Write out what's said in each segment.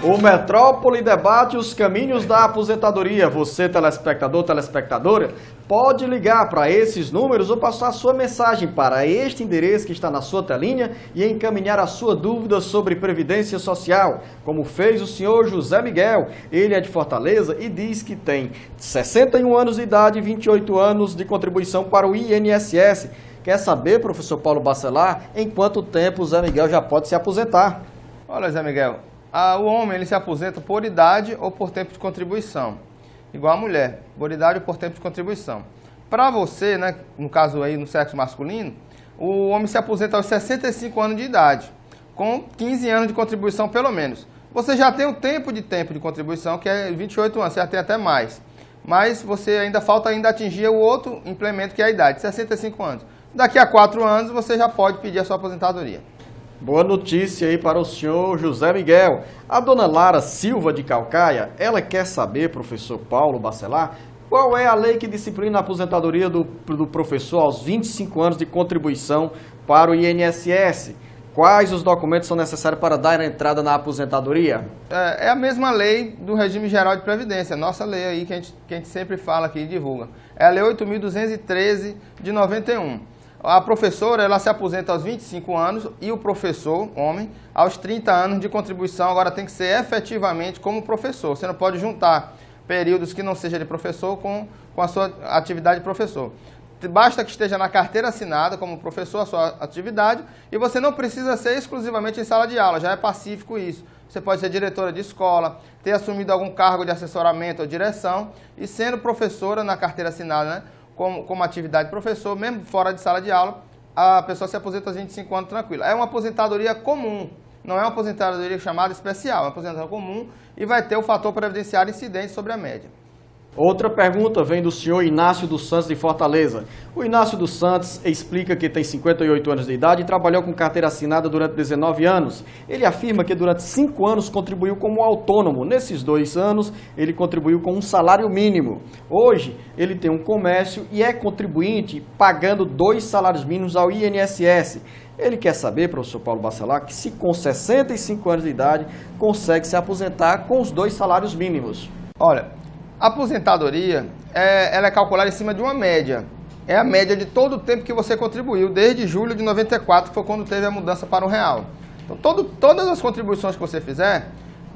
O Metrópole debate os caminhos da aposentadoria. Você, telespectador, telespectadora, pode ligar para esses números ou passar sua mensagem para este endereço que está na sua telinha e encaminhar a sua dúvida sobre Previdência Social, como fez o senhor José Miguel. Ele é de Fortaleza e diz que tem 61 anos de idade e 28 anos de contribuição para o INSS. Quer saber, professor Paulo Bacelar, em quanto tempo o Zé Miguel já pode se aposentar? Olha, Zé Miguel, o homem ele se aposenta por idade ou por tempo de contribuição, igual a mulher, por idade ou por tempo de contribuição. Para você, né, no caso aí no sexo masculino, o homem se aposenta aos 65 anos de idade, com 15 anos de contribuição pelo menos. Você já tem o tempo de contribuição, que é 28 anos, você já tem até mais. Mas você falta atingir o outro implemento, que é a idade, 65 anos. Daqui a 4 anos você já pode pedir a sua aposentadoria. Boa notícia aí para o senhor José Miguel. A dona Lara Silva de Calcaia, ela quer saber, professor Paulo Bacelar, qual é a lei que disciplina a aposentadoria do professor aos 25 anos de contribuição para o INSS? Quais os documentos são necessários para dar entrada na aposentadoria? É a mesma lei do Regime Geral de Previdência, nossa lei aí que a gente sempre fala aqui e divulga. É a Lei 8.213 de 91. A professora, ela se aposenta aos 25 anos e o professor, homem, aos 30 anos de contribuição. Agora tem que ser efetivamente como professor. Você não pode juntar períodos que não seja de professor com a sua atividade de professor. Basta que esteja na carteira assinada como professor a sua atividade e você não precisa ser exclusivamente em sala de aula, já é pacífico isso. Você pode ser diretora de escola, ter assumido algum cargo de assessoramento ou direção e sendo professora na carteira assinada, né? Como atividade de professor, mesmo fora de sala de aula, a pessoa se aposenta aos 25 anos tranquila. É uma aposentadoria comum, não é uma aposentadoria chamada especial, é uma aposentadoria comum e vai ter o fator previdenciário incidente sobre a média. Outra pergunta vem do senhor Inácio dos Santos de Fortaleza. O Inácio dos Santos explica que tem 58 anos de idade e trabalhou com carteira assinada durante 19 anos. Ele afirma que durante 5 anos contribuiu como autônomo. Nesses 2 anos, ele contribuiu com um salário mínimo. Hoje, ele tem um comércio e é contribuinte pagando 2 salários mínimos ao INSS. Ele quer saber, professor Paulo Bacelar, que se com 65 anos de idade consegue se aposentar com os 2 salários mínimos. Olha, a aposentadoria, ela é calculada em cima de uma média. É a média de todo o tempo que você contribuiu, desde julho de 94, que foi quando teve a mudança para o real. Então, todas as contribuições que você fizer,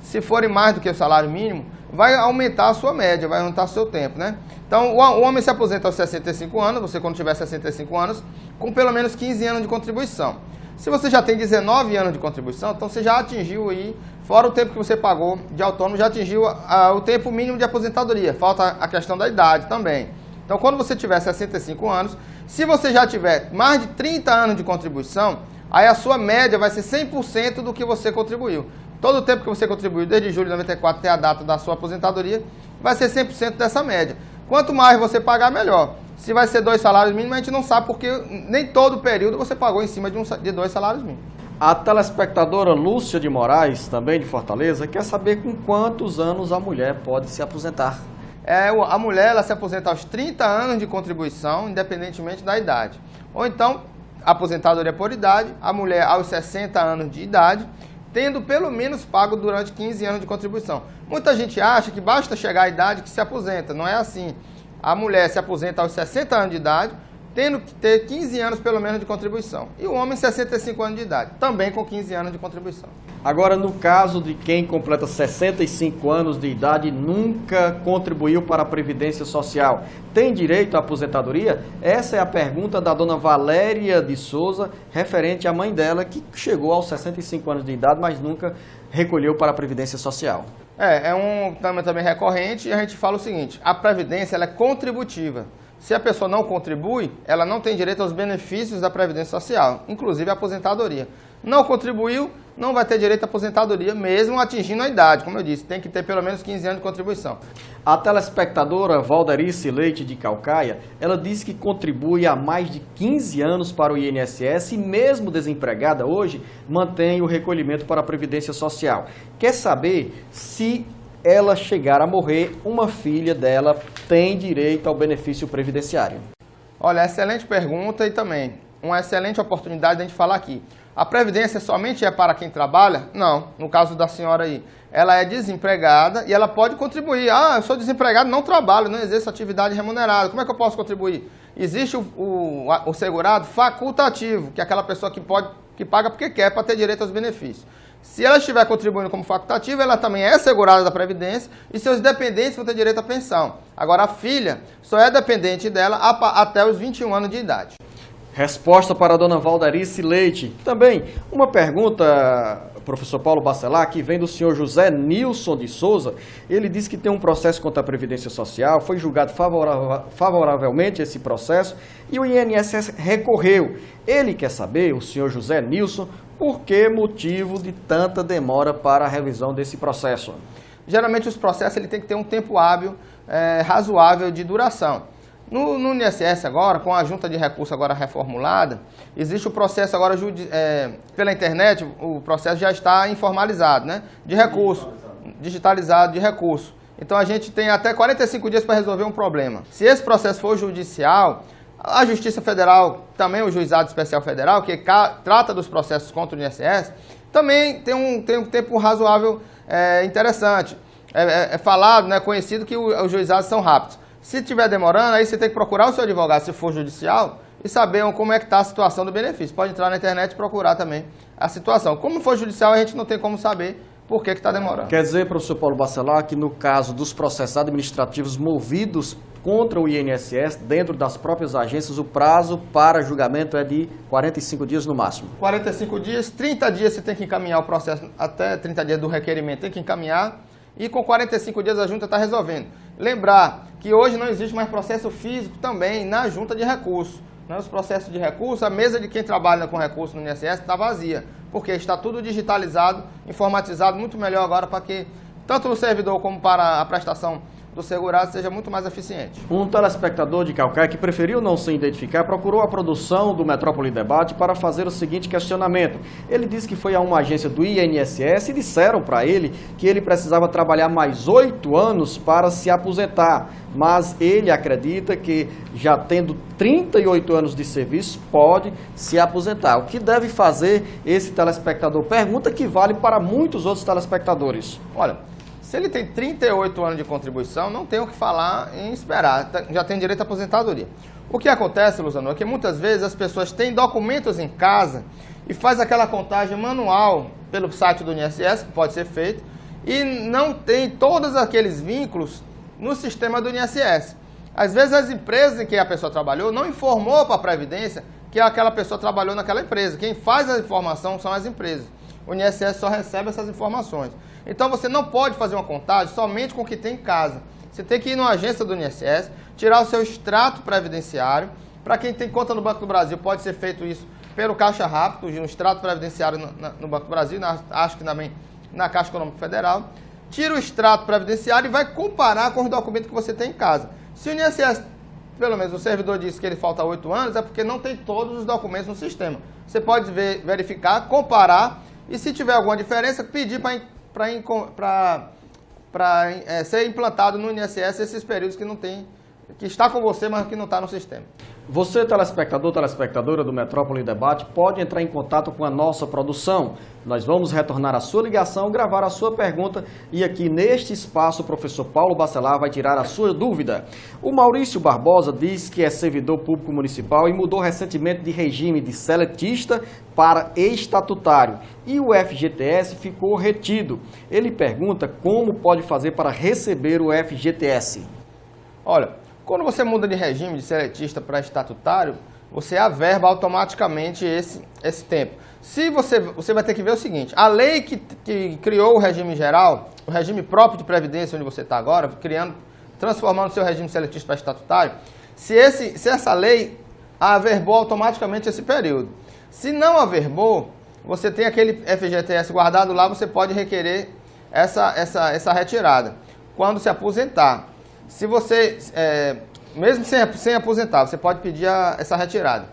se forem mais do que o salário mínimo, vai aumentar a sua média, vai aumentar o seu tempo, né? Então, o homem se aposenta aos 65 anos, você quando tiver 65 anos, com pelo menos 15 anos de contribuição. Se você já tem 19 anos de contribuição, então você já atingiu aí, fora o tempo que você pagou de autônomo, já atingiu o tempo mínimo de aposentadoria. Falta a questão da idade também. Então, quando você tiver 65 anos, se você já tiver mais de 30 anos de contribuição, aí a sua média vai ser 100% do que você contribuiu. Todo o tempo que você contribuiu, desde julho de 94 até a data da sua aposentadoria, vai ser 100% dessa média. Quanto mais você pagar, melhor. Se vai ser 2 salários mínimos, a gente não sabe, porque nem todo o período você pagou em cima de 2 salários mínimos. A telespectadora Lúcia de Moraes, também de Fortaleza, quer saber com quantos anos a mulher pode se aposentar. A mulher ela se aposenta aos 30 anos de contribuição, independentemente da idade. Ou então, aposentadoria por idade, a mulher aos 60 anos de idade, tendo pelo menos pago durante 15 anos de contribuição. Muita gente acha que basta chegar à idade que se aposenta, não é assim. A mulher se aposenta aos 60 anos de idade, tendo que ter 15 anos pelo menos de contribuição. E o homem 65 anos de idade, também com 15 anos de contribuição. Agora, no caso de quem completa 65 anos de idade e nunca contribuiu para a Previdência Social, tem direito à aposentadoria? Essa é a pergunta da dona Valéria de Souza, referente à mãe dela, que chegou aos 65 anos de idade, mas nunca recolheu para a Previdência Social. É um tema também recorrente e a gente fala o seguinte, a Previdência ela é contributiva. Se a pessoa não contribui, ela não tem direito aos benefícios da Previdência Social, inclusive a aposentadoria. Não contribuiu, não vai ter direito à aposentadoria, mesmo atingindo a idade. Como eu disse, tem que ter pelo menos 15 anos de contribuição. A telespectadora Valderice Leite de Calcaia, ela disse que contribui há mais de 15 anos para o INSS e mesmo desempregada hoje, mantém o recolhimento para a Previdência Social. Quer saber se ela chegar a morrer, uma filha dela tem direito ao benefício previdenciário? Olha, excelente pergunta e também uma excelente oportunidade de a gente falar aqui. A Previdência somente é para quem trabalha? Não, no caso da senhora aí. Ela é desempregada e ela pode contribuir. Ah, eu sou desempregado, não trabalho, não exerço atividade remunerada. Como é que eu posso contribuir? Existe o segurado facultativo, que é aquela pessoa que paga porque quer para ter direito aos benefícios. Se ela estiver contribuindo como facultativa, ela também é segurada da Previdência e seus dependentes vão ter direito à pensão. Agora, a filha só é dependente dela até os 21 anos de idade. Resposta para a dona Valdarice Leite. Também uma pergunta, professor Paulo Bacelar, que vem do senhor José Nilson de Souza. Ele disse que tem um processo contra a Previdência Social, foi julgado favoravelmente esse processo e o INSS recorreu. Ele quer saber, o senhor José Nilson, por que motivo de tanta demora para a revisão desse processo? Geralmente os processos ele tem que ter um tempo hábil, razoável de duração. No INSS agora, com a junta de recurso agora reformulada, existe o processo agora pela internet, o processo já está informalizado, né? De recurso, digitalizado de recurso. Então a gente tem até 45 dias para resolver um problema. Se esse processo for judicial, a Justiça Federal, também o Juizado Especial Federal, que trata dos processos contra o INSS, também tem um tempo razoável interessante. É falado, né, conhecido que os juizados são rápidos. Se estiver demorando, aí você tem que procurar o seu advogado, se for judicial, e saber como é que está a situação do benefício. Pode entrar na internet e procurar também a situação. Como for judicial, a gente não tem como saber por que está demorando. Quer dizer, professor Paulo Bacelar, que no caso dos processos administrativos movidos contra o INSS, dentro das próprias agências, o prazo para julgamento é de 45 dias no máximo. 45 dias, 30 dias você tem que encaminhar o processo, até 30 dias do requerimento tem que encaminhar, e com 45 dias a junta está resolvendo. Lembrar que hoje não existe mais processo físico também na junta de recurso. Os processos de recurso, a mesa de quem trabalha com recurso no INSS está vazia, porque está tudo digitalizado, informatizado, muito melhor agora para que tanto o servidor como para a prestação do segurado seja muito mais eficiente. Um telespectador de Caucaia que preferiu não se identificar procurou a produção do Metrópole Debate para fazer o seguinte questionamento. Ele disse que foi a uma agência do INSS e disseram para ele que ele precisava trabalhar mais 8 anos para se aposentar, mas ele acredita que já tendo 38 anos de serviço pode se aposentar. O que deve fazer esse telespectador? Pergunta que vale para muitos outros telespectadores. Olha, se ele tem 38 anos de contribuição, não tem o que falar em esperar, já tem direito à aposentadoria. O que acontece, Luzano, é que muitas vezes as pessoas têm documentos em casa e faz aquela contagem manual pelo site do INSS, que pode ser feito, e não tem todos aqueles vínculos no sistema do INSS. Às vezes as empresas em que a pessoa trabalhou não informou para a Previdência que aquela pessoa trabalhou naquela empresa. Quem faz a informação são as empresas. O INSS só recebe essas informações. Então você não pode fazer uma contagem somente com o que tem em casa. Você tem que ir numa agência do INSS, tirar o seu extrato previdenciário. Para quem tem conta no Banco do Brasil, pode ser feito isso pelo Caixa Rápido, um extrato previdenciário no Banco do Brasil, acho que também na Caixa Econômica Federal. Tira o extrato previdenciário e vai comparar com os documentos que você tem em casa. Se o INSS, pelo menos o servidor disse que ele falta 8 anos, é porque não tem todos os documentos no sistema. Você pode verificar, comparar e se tiver alguma diferença, pedir para ser implantado no INSS esses períodos que não tem, que está com você, mas que não está no sistema. Você, telespectador, telespectadora do Metrópole Debate, pode entrar em contato com a nossa produção. Nós vamos retornar a sua ligação, gravar a sua pergunta e aqui neste espaço o professor Paulo Bacelar vai tirar a sua dúvida. O Maurício Barbosa diz que é servidor público municipal e mudou recentemente de regime de seletista para estatutário e o FGTS ficou retido. Ele pergunta como pode fazer para receber o FGTS. Olha, quando você muda de regime de seletista para estatutário, você averba automaticamente esse tempo. Se você vai ter que ver o seguinte, a lei que criou o regime geral, o regime próprio de previdência onde você está agora, transformando o seu regime seletista para estatutário, se essa lei averbou automaticamente esse período. Se não averbou, você tem aquele FGTS guardado lá, você pode requerer essa retirada quando se aposentar. Se você, mesmo sem aposentar, você pode pedir essa retirada.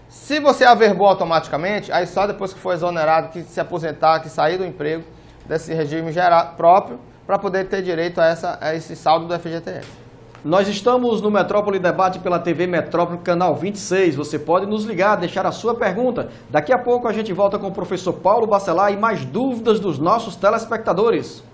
Se você averbou automaticamente, aí só depois que for exonerado, que se aposentar, que sair do emprego, desse regime geral próprio, para poder ter direito a esse saldo do FGTS. Nós estamos no Metrópole Debate pela TV Metrópole, canal 26. Você pode nos ligar, deixar a sua pergunta. Daqui a pouco a gente volta com o professor Paulo Bacelar e mais dúvidas dos nossos telespectadores.